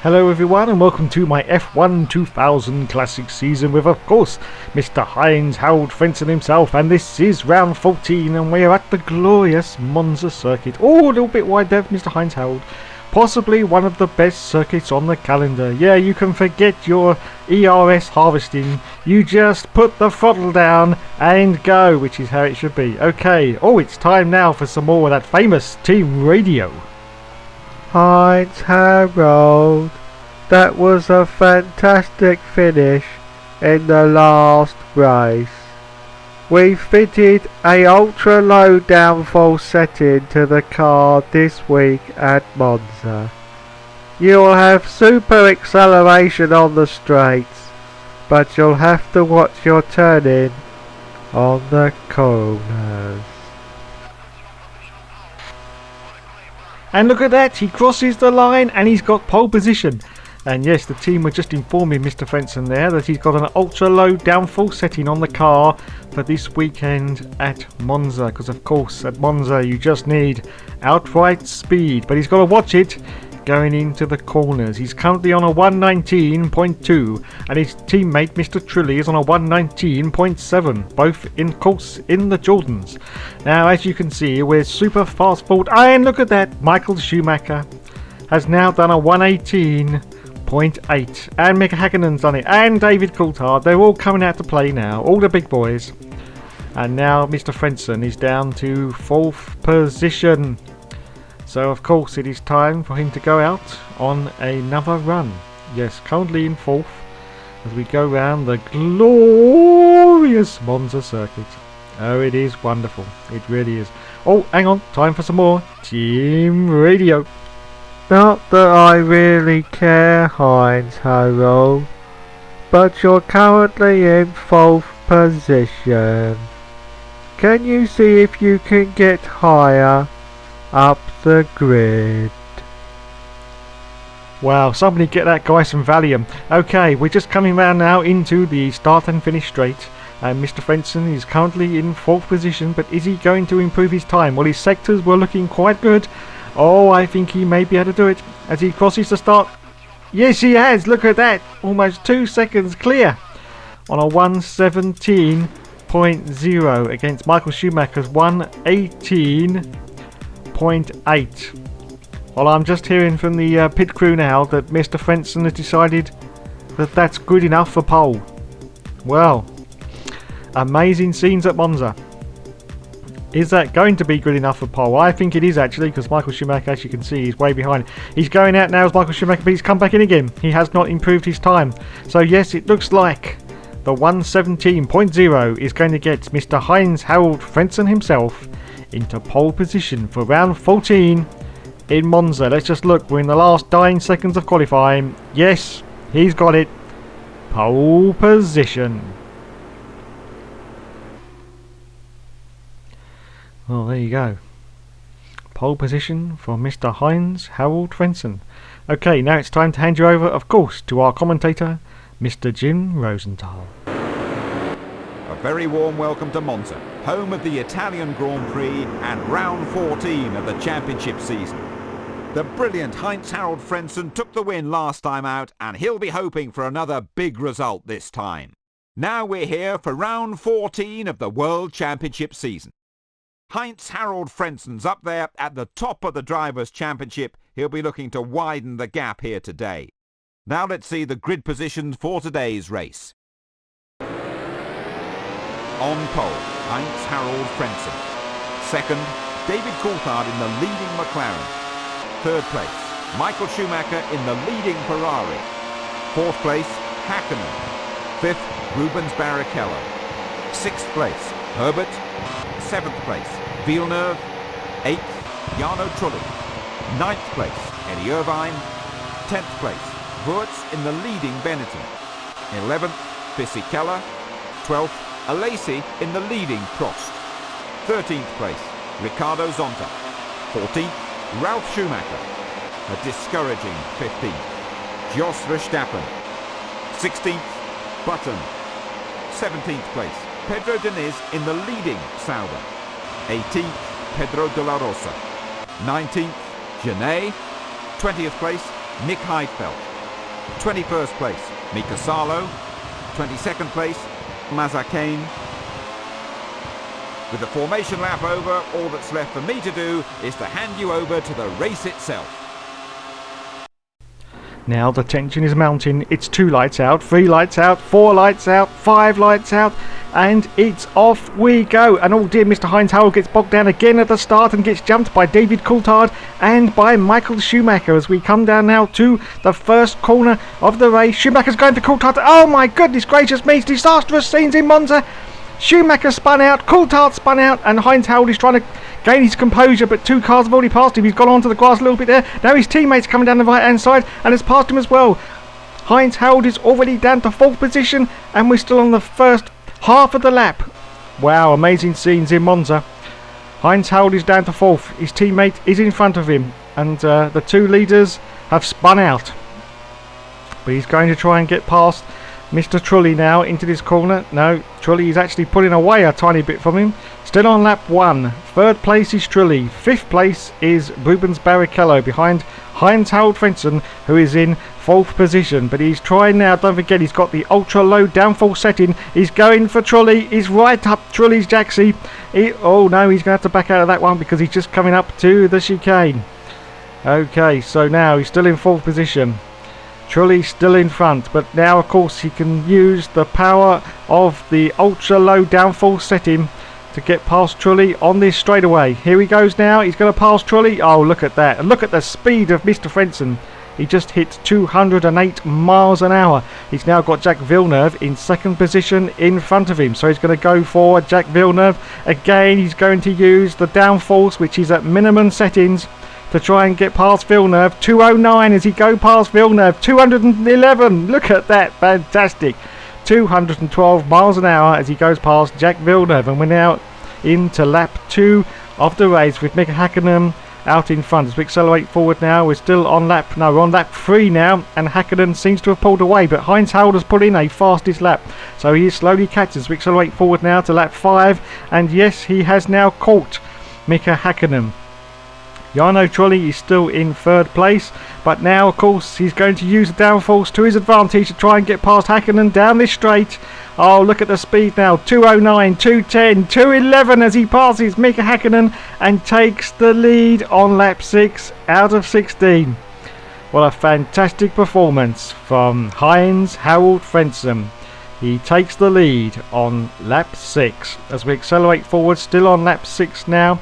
Hello everyone and welcome to my F1 2000 Classic season with, of course, Mr. Heinz Harold Frentzen himself, and this is round 14 and we are at the glorious Monza circuit. Oh, a little bit wide there, Mr. Heinz Harold. Possibly one of the best circuits on the calendar. Yeah, you can forget your ERS harvesting. You just put the throttle down and go, which is how it should be. Okay, oh, it's time now for some more of that famous team radio. Heinz Harold, that was a fantastic finish in the last race. We fitted a ultra low downforce setting to the car this week at Monza. You'll have super acceleration on the straights, but you'll have to watch your turning on the corners. And look at that, he crosses the line and he's got pole position. And yes, the team were just informing Mr. Frentzen there that he's got an ultra low downforce setting on the car for this weekend at Monza. Because of course at Monza you just need outright speed, but he's got to watch it going into the corners. He's currently on a 119.2 and his teammate Mr. Trilly is on a 119.7, both in course in the Jordans. Now as you can see, we're super fast forward, and look at that, Michael Schumacher has now done a 118.8 and Mika Häkkinen's done it, and David Coulthard. They're all coming out to play now, all the big boys. And now Mr. Frentzen is down to 4th position. So of course it is time for him to go out on another run. Yes, currently in 4th as we go round the glorious Monza circuit. Oh, it is wonderful. It really is. Oh, hang on. Time for some more team radio. Not that I really care, Heinz Harold, but you're currently in 4th position. Can you see if you can get higher up the grid? Wow, somebody get that guy some Valium. Okay, we're just coming round now into the start and finish straight, and Mr. Frentzen is currently in 4th position, but is he going to improve his time? Well, his sectors were looking quite good. Oh, I think he may be able to do it as he crosses the start. Yes, he has. Look at that, almost 2 seconds clear on a 117.0 against Michael Schumacher's 118.8. Well, I'm just hearing from the pit crew now that Mr. Frentzen has decided that that's good enough for pole. Well, amazing scenes at Monza. Is that going to be good enough for pole? I think it is actually, because Michael Schumacher, as you can see, is way behind. He's going out now as Michael Schumacher, but he's come back in again. He has not improved his time. So yes, it looks like the 117.0 is going to get Mr. Heinz Harold Frentzen himself into pole position for round 14 in Monza. Let's just look. We're in the last 9 seconds of qualifying. Yes, he's got it. Pole position. Well, there you go. Pole position for Mr. Heinz Harold Frentzen. Okay, now it's time to hand you over, of course, to our commentator, Mr. Jim Rosenthal. A very warm welcome to Monza, home of the Italian Grand Prix and round 14 of the championship season. The brilliant Heinz Harold Frentzen took the win last time out, and he'll be hoping for another big result this time. Now we're here for round 14 of the World Championship season. Heinz Harold Frentzen's up there at the top of the Drivers' Championship. He'll be looking to widen the gap here today. Now let's see the grid positions for today's race. On pole, Heinz Harold Frentzen. Second, David Coulthard in the leading McLaren. Third place, Michael Schumacher in the leading Ferrari. Fourth place, Häkkinen. Fifth, Rubens Barrichello. Sixth place, Herbert. Seventh place, Villeneuve. 8th, Jarno Trulli. 9th place, Eddie Irvine. 10th place, Wurtz in the leading Benetton. 11th, Bissy Keller. 12th, Alesi in the leading Prost. 13th place, Ricardo Zonta. 14th, Ralf Schumacher. A discouraging 15th, Jos Verstappen. 16th, Button. 17th place, Pedro Diniz in the leading Sauber. 18th, Pedro de la Rosa. 19th, Genet. 20th place, Nick Heidfeld. 21st place, Mika Salo. 22nd place, Mazepin. With the formation lap over, all that's left for me to do is to hand you over to the race itself. Now the tension is mounting. It's 2 lights out, 3 lights out, 4 lights out, 5 lights out, and it's off we go. And oh dear, Mr. Heinz Harrell gets bogged down again at the start and gets jumped by David Coulthard and by Michael Schumacher as we come down now to the first corner of the race. Schumacher's going for Coulthard. Oh my goodness gracious me, disastrous scenes in Monza. Schumacher spun out, Coulthard spun out, and Heinz Harrell is trying to gain his composure, but 2 cars have already passed him. He's gone onto the grass a little bit there. Now his teammate's coming down the right hand side and has passed him as well. Heinz Harrell is already down to 4th position, and we're still on the first half of the lap. Wow, amazing scenes in Monza. Heinz Harrell is down to 4th. His teammate is in front of him, and the 2 leaders have spun out. But he's going to try and get past Mr. Trulli now into this corner. No, Trulli is actually pulling away a tiny bit from him. Still on lap 1. 3rd place is Trulli. 5th place is Rubens Barrichello behind Heinz Harald Frentzen, who is in 4th position. But he's trying now. Don't forget, he's got the ultra low downforce setting. He's going for Trulli. He's right up Trulli's jacksie. Oh no, he's going to have to back out of that one because he's just coming up to the chicane. Okay, so now he's still in 4th position. Trulli still in front, but now of course he can use the power of the ultra low downforce setting to get past Trulli on this straightaway. Here he goes now, he's going to pass Trulli. Oh, look at that, and look at the speed of Mr. Frentzen. He just hit 208 miles an hour. He's now got Jacques Villeneuve in 2nd position in front of him, so he's going to go for Jacques Villeneuve. Again, he's going to use the downforce, which is at minimum settings, to try and get past Villeneuve. 209 as he go past Villeneuve. 211. Look at that. Fantastic. 212 miles an hour as he goes past Jacques Villeneuve. And we're now into lap 2 of the race with Mika Häkkinen out in front. As we accelerate forward now, we're still on lap 3 now, and Häkkinen seems to have pulled away, but Heinz Harrell has put in a fastest lap, so he is slowly catching. As we accelerate forward now to lap 5, and yes, he has now caught Mika Häkkinen. Jarno Trulli is still in 3rd place, but now of course he's going to use the downforce to his advantage to try and get past Häkkinen down this straight. Oh, look at the speed now. 209, 210, 211 as he passes Mika Häkkinen and takes the lead on lap 6 out of 16. What a fantastic performance from Heinz Harald Frentzen. He takes the lead on lap 6 as we accelerate forward, still on lap 6 now.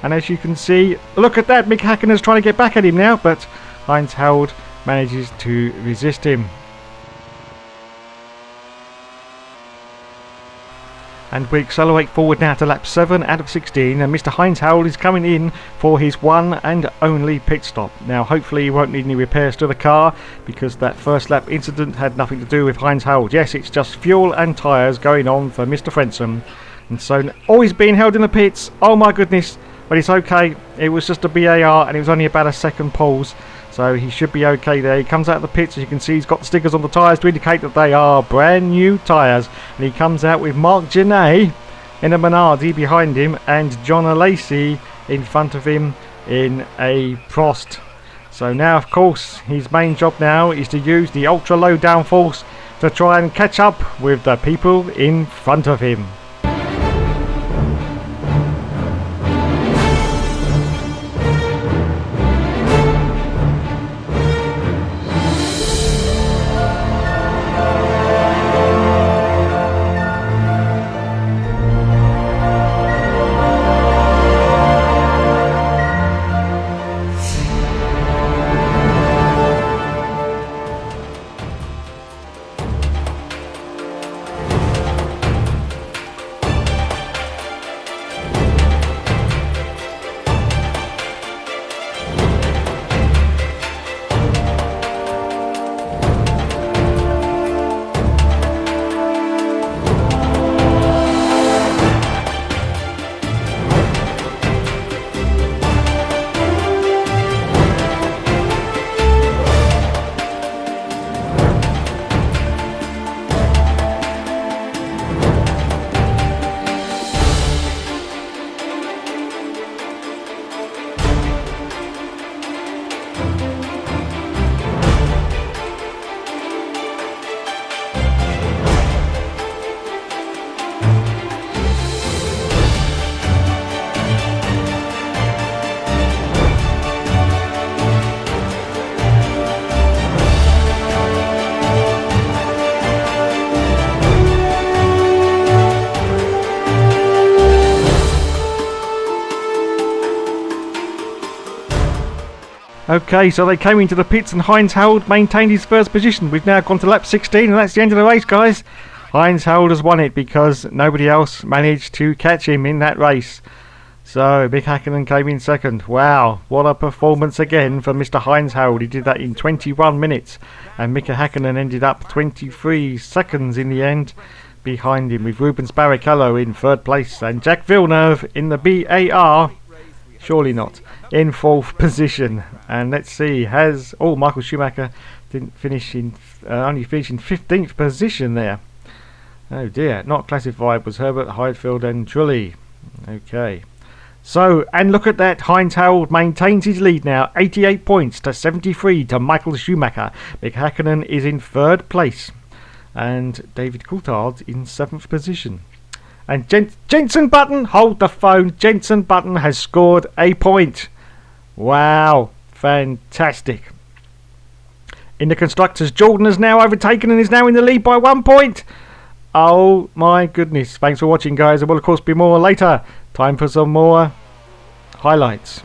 And as you can see, look at that, Mika Häkkinen is trying to get back at him now, but Heinz Harald manages to resist him. And we accelerate forward now to lap 7 out of 16, and Mr. Heinz Harald is coming in for his one and only pit stop. Now hopefully he won't need any repairs to the car, because that first lap incident had nothing to do with Heinz Harald. Yes, it's just fuel and tyres going on for Mr. Frentzen. And so always being held in the pits. Oh my goodness. But it's okay, it was just a BAR and it was only about a second pause, so he should be okay there. He comes out of the pits, as you can see he's got the stickers on the tyres to indicate that they are brand new tyres, and he comes out with Marc Genet in a Minardi behind him and John Alesi in front of him in a Prost. So now of course his main job now is to use the ultra low downforce to try and catch up with the people in front of him. Okay, so they came into the pits and Heinz Harold maintained his first position. We've now gone to lap 16 and that's the end of the race, guys. Heinz Harold has won it because nobody else managed to catch him in that race. So Mick Hakkinen came in second. Wow, what a performance again for Mr. Heinz Harold. He did that in 21 minutes and Mika Hakkinen ended up 23 seconds in the end behind him, with Rubens Barrichello in third place and Jack Villeneuve in the BAR, surely not, in fourth position. And let's see, Michael Schumacher didn't finish in, only finished in 15th position there. Oh dear, not classified was Herbert, Heidfeld and Trulli. Okay. So, and look at that, Heinz Harold maintains his lead now, 88 points to 73 to Michael Schumacher. Mick Hakkinen is in third place and David Coulthard in 7th position. And Jenson Button, hold the phone, Jenson Button has scored a point. Wow, fantastic. In the constructors, Jordan has now overtaken and is now in the lead by 1 point. Oh my goodness. Thanks for watching, guys. There will of course be more later. Time for some more highlights.